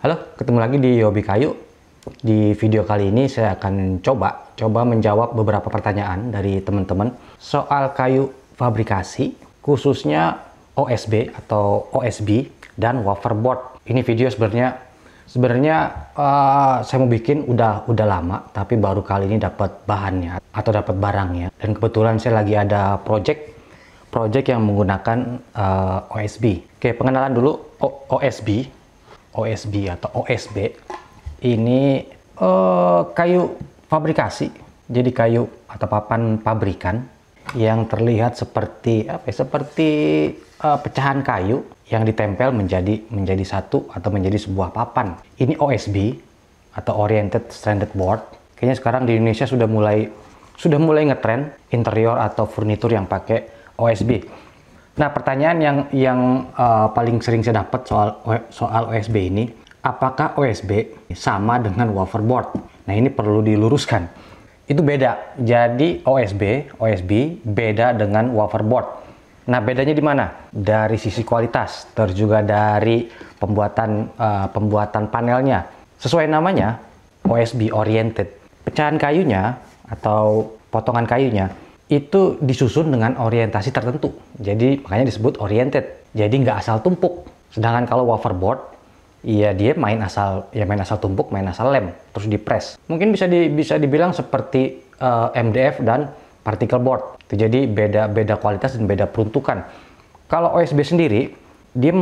Halo, ketemu lagi di Hobi Kayu. Di video kali ini saya akan coba menjawab beberapa pertanyaan dari teman-teman soal kayu fabrikasi, khususnya OSB atau OSB dan waferboard. Ini video sebenarnya saya mau bikin udah lama, tapi baru kali ini dapat bahannya atau dapat barangnya. Dan kebetulan saya lagi ada project yang menggunakan OSB. Oke, pengenalan dulu OSB atau OSB ini kayu fabrikasi, jadi kayu atau papan pabrikan yang terlihat seperti pecahan kayu yang ditempel menjadi satu atau menjadi sebuah papan. Ini OSB atau Oriented Stranded Board. Kayaknya sekarang di Indonesia sudah mulai ngetren interior atau furnitur yang pakai OSB. Nah, pertanyaan yang paling sering saya dapat soal OSB ini, apakah OSB sama dengan waferboard? Nah, ini perlu diluruskan. Itu beda. Jadi OSB beda dengan waferboard. Nah, bedanya di mana? Dari sisi kualitas, terus juga dari pembuatan panelnya. Sesuai namanya, OSB oriented. Pecahan kayunya atau potongan kayunya itu disusun dengan orientasi tertentu. Jadi makanya disebut oriented. Jadi nggak asal tumpuk. Sedangkan kalau waferboard, iya dia main asal tumpuk, main asal lem, terus dipres. Mungkin bisa dibilang seperti MDF dan particle board. Jadi beda kualitas dan beda peruntukan. Kalau OSB sendiri, dia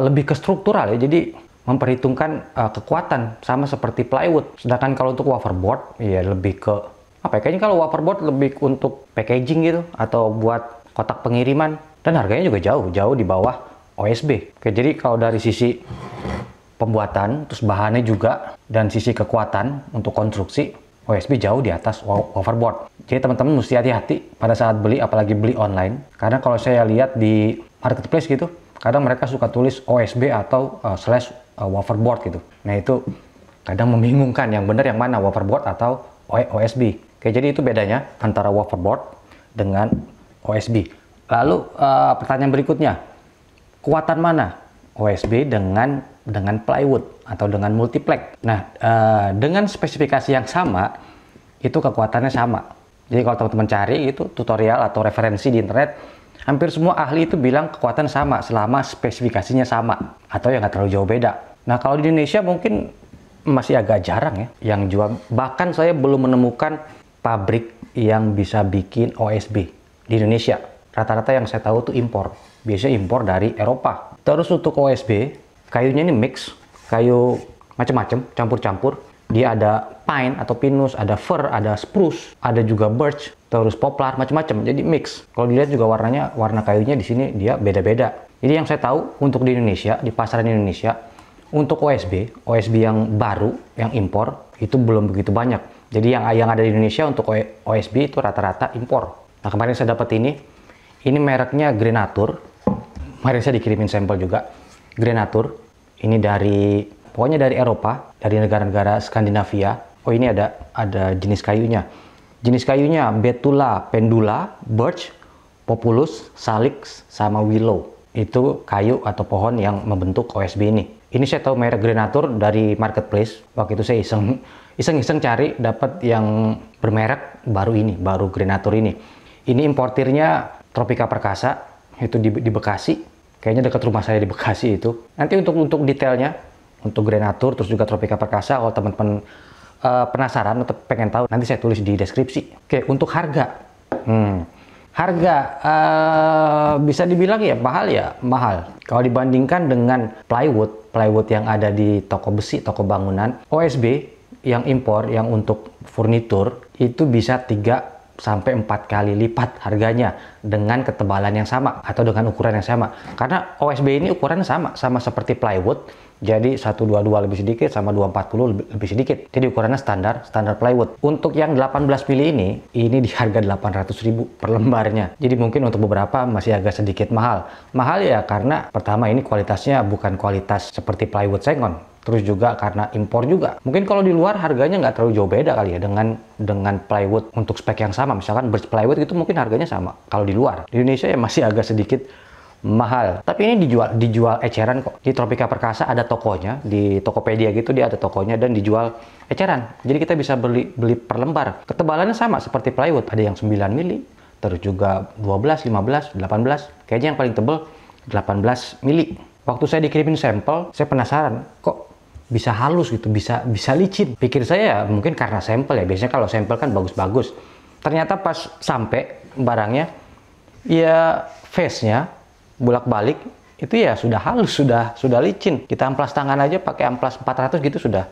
lebih ke struktural ya. Jadi memperhitungkan kekuatan sama seperti plywood. Sedangkan kalau untuk waferboard, ya lebih ke kayaknya kalau waferboard lebih untuk packaging gitu atau buat kotak pengiriman, dan harganya juga jauh di bawah OSB. Oke, jadi kalau dari sisi pembuatan, terus bahannya juga, dan sisi kekuatan untuk konstruksi, OSB jauh di atas waferboard. Jadi teman-teman mesti hati-hati pada saat beli, apalagi beli online, karena kalau saya lihat di marketplace gitu, kadang mereka suka tulis OSB atau /waferboard gitu. Nah, itu kadang membingungkan, yang benar yang mana, waferboard atau OSB. Oke, jadi itu bedanya antara waferboard dengan OSB. Lalu pertanyaan berikutnya, kekuatan mana OSB dengan plywood atau dengan multiplex? Nah, dengan spesifikasi yang sama, itu kekuatannya sama. Jadi kalau teman-teman cari itu tutorial atau referensi di internet, hampir semua ahli itu bilang kekuatan sama selama spesifikasinya sama atau yang nggak terlalu jauh beda. Nah, kalau di Indonesia mungkin masih agak jarang ya yang jual. Bahkan saya belum menemukan pabrik yang bisa bikin OSB di Indonesia. Rata-rata yang saya tahu tuh impor. Biasanya impor dari Eropa. Terus untuk OSB, kayunya ini mix. Kayu macam-macam, campur-campur. Dia ada pine atau pinus, ada fir, ada spruce, ada juga birch, terus poplar, macam-macam. Jadi mix. Kalau dilihat juga warna kayunya di sini dia beda-beda. Jadi yang saya tahu untuk di Indonesia, di pasaran Indonesia, untuk OSB yang baru, yang impor, itu belum begitu banyak. Jadi yang ada di Indonesia untuk OSB itu rata-rata impor. Nah, kemarin saya dapat ini mereknya Grenatur. Kemarin saya dikirimin sampel juga. Grenatur, ini pokoknya dari Eropa, dari negara-negara Skandinavia. Oh, ini ada jenis kayunya. Jenis kayunya Betula pendula, birch, populus, salix, sama willow. Itu kayu atau pohon yang membentuk OSB ini. Ini saya tahu merek Grenatur dari marketplace. Waktu itu saya iseng cari, dapat yang bermerek baru Grenatur ini. Ini importirnya Tropika Perkasa, itu di Bekasi. Kayaknya dekat rumah saya di Bekasi itu. Nanti untuk detailnya, untuk Grenatur, terus juga Tropika Perkasa, kalau teman-teman penasaran atau pengen tahu, nanti saya tulis di deskripsi. Oke, untuk harga. Harga bisa dibilang ya mahal. Kalau dibandingkan dengan plywood yang ada di toko besi, toko bangunan, OSB yang impor, yang untuk furnitur, itu bisa 3 sampai 4 kali lipat harganya dengan ketebalan yang sama atau dengan ukuran yang sama. Karena OSB ini ukurannya sama seperti plywood. Jadi 122 lebih sedikit sama 240 lebih sedikit. Jadi ukurannya standar plywood. Untuk yang 18 mili ini di harga 800.000 per lembarnya. Jadi mungkin untuk beberapa masih agak sedikit mahal. Mahal ya karena pertama ini kualitasnya bukan kualitas seperti plywood sengon. Terus juga karena impor juga. Mungkin kalau di luar harganya nggak terlalu jauh beda kali ya dengan plywood untuk spek yang sama. Misalkan birch plywood itu mungkin harganya sama kalau di luar. Di Indonesia ya masih agak sedikit mahal. Tapi ini dijual eceran kok. Di Tropika Perkasa ada tokonya, di Tokopedia gitu dia ada tokonya dan dijual eceran. Jadi kita bisa beli per lembar. Ketebalannya sama seperti plywood, ada yang 9 mili, terus juga 12, 15, 18. Kayaknya yang paling tebal 18 mili. Waktu saya dikirimin sampel, saya penasaran, kok bisa halus gitu, bisa licin. Pikir saya mungkin karena sampel ya. Biasanya kalau sampel kan bagus-bagus. Ternyata pas sampai barangnya, ya face-nya bolak-balik itu ya sudah halus, sudah licin. Kita amplas tangan aja pakai amplas 400 gitu sudah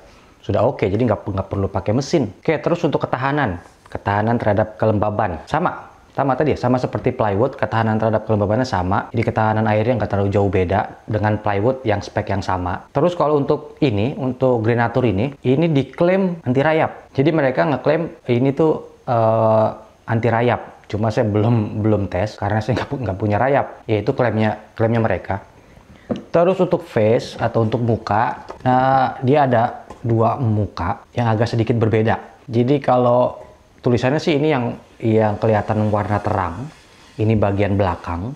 oke. Jadi nggak perlu pakai mesin. Oke, terus untuk ketahanan terhadap kelembaban sama tadi ya, sama seperti plywood, ketahanan terhadap kelembabannya sama. Jadi ketahanan airnya nggak terlalu jauh beda dengan plywood yang spek yang sama. Terus kalau untuk Greenatur ini diklaim anti rayap. Jadi mereka ngeklaim ini tuh anti rayap. Cuma saya belum tes karena saya nggak punya rayap. Yaitu klaimnya mereka. Terus untuk face atau untuk muka, dia ada 2 muka yang agak sedikit berbeda. Jadi kalau tulisannya sih ini yang kelihatan warna terang, ini bagian belakang.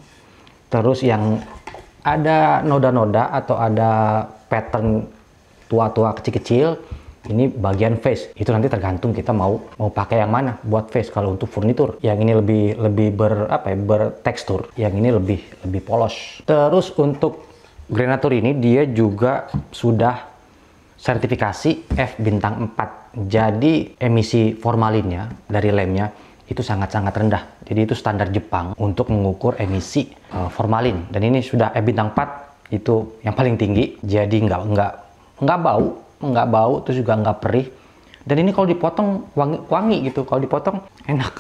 Terus yang ada noda-noda atau ada pattern tua-tua kecil-kecil, ini bagian face. Itu nanti tergantung kita mau pakai yang mana buat face. Kalau untuk furnitur, yang ini lebih bertekstur, yang ini lebih polos. Terus untuk Greenatur ini dia juga sudah sertifikasi F bintang 4. Jadi emisi formalinnya dari lemnya itu sangat-sangat rendah. Jadi itu standar Jepang untuk mengukur emisi formalin. Dan ini sudah F bintang 4, itu yang paling tinggi. Jadi nggak bau, terus juga nggak perih. Dan ini kalau dipotong wangi gitu. Kalau dipotong enak,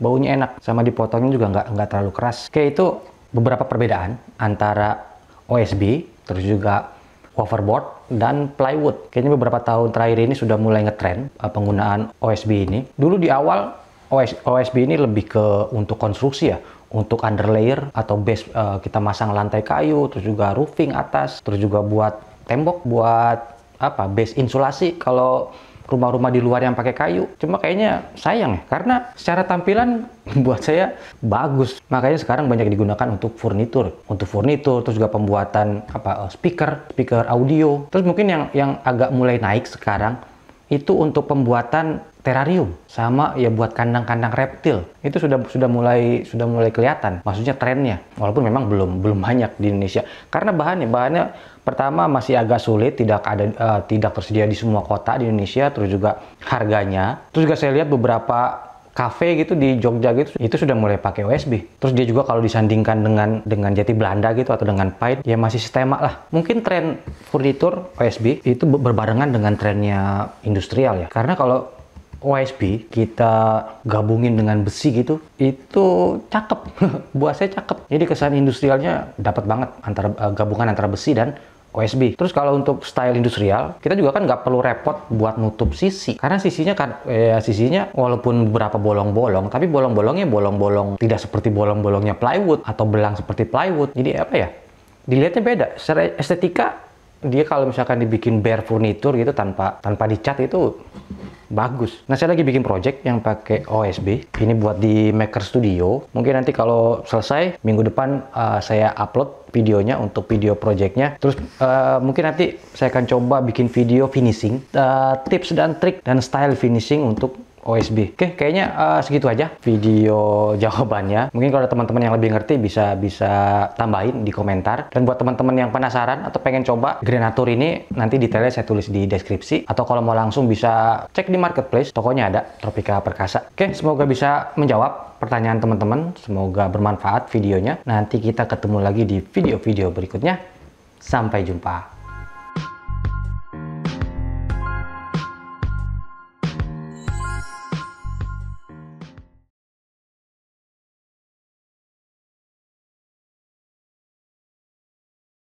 baunya enak. Sama dipotongnya juga nggak terlalu keras. Oke, itu beberapa perbedaan antara OSB, terus juga overboard dan plywood. Kayaknya beberapa tahun terakhir ini sudah mulai ngetren penggunaan OSB ini. Dulu di awal OSB ini lebih ke untuk konstruksi ya, untuk underlayer atau base, kita masang lantai kayu, terus juga roofing atas, terus juga buat tembok, buat base insulasi kalau rumah-rumah di luar yang pakai kayu. Cuma kayaknya sayang ya, karena secara tampilan buat saya bagus. Makanya sekarang banyak digunakan untuk furnitur, terus juga pembuatan speaker audio. Terus mungkin yang agak mulai naik sekarang itu untuk pembuatan terarium sama ya buat kandang-kandang reptil. Itu sudah mulai kelihatan. Maksudnya trennya. Walaupun memang belum banyak di Indonesia. Karena bahannya pertama masih agak sulit, tidak tersedia di semua kota di Indonesia, terus juga harganya. Terus juga saya lihat beberapa kafe gitu di Jogja gitu, itu sudah mulai pakai OSB. Terus dia juga kalau disandingkan dengan jati Belanda gitu atau dengan pine, ya masih setema lah. Mungkin tren furnitur OSB itu berbarengan dengan trennya industrial ya. Karena kalau OSB kita gabungin dengan besi gitu, itu cakep. Buat saya cakep. Jadi kesan industrialnya dapat banget gabungan antara besi dan OSB. Terus kalau untuk style industrial, kita juga kan nggak perlu repot buat nutup sisi. Karena sisinya walaupun beberapa bolong-bolong, tapi bolong-bolongnya bolong-bolong tidak seperti bolong-bolongnya plywood atau belang seperti plywood. Jadi dilihatnya beda. Secara estetika, dia kalau misalkan dibikin bare furniture gitu tanpa dicat itu bagus. Nah, saya lagi bikin project yang pakai OSB. Ini buat di Maker Studio. Mungkin nanti kalau selesai, minggu depan saya upload videonya untuk video projectnya. Terus mungkin nanti saya akan coba bikin video finishing, tips dan trik dan style finishing untuk OSB. Oke, kayaknya segitu aja video jawabannya. Mungkin kalau ada teman-teman yang lebih ngerti bisa tambahin di komentar. Dan buat teman-teman yang penasaran atau pengen coba Greenatur ini, nanti detailnya saya tulis di deskripsi. Atau kalau mau langsung bisa cek di marketplace, tokonya ada, Tropika Perkasa. Oke, semoga bisa menjawab pertanyaan teman-teman. Semoga bermanfaat videonya. Nanti kita ketemu lagi di video-video berikutnya. Sampai jumpa.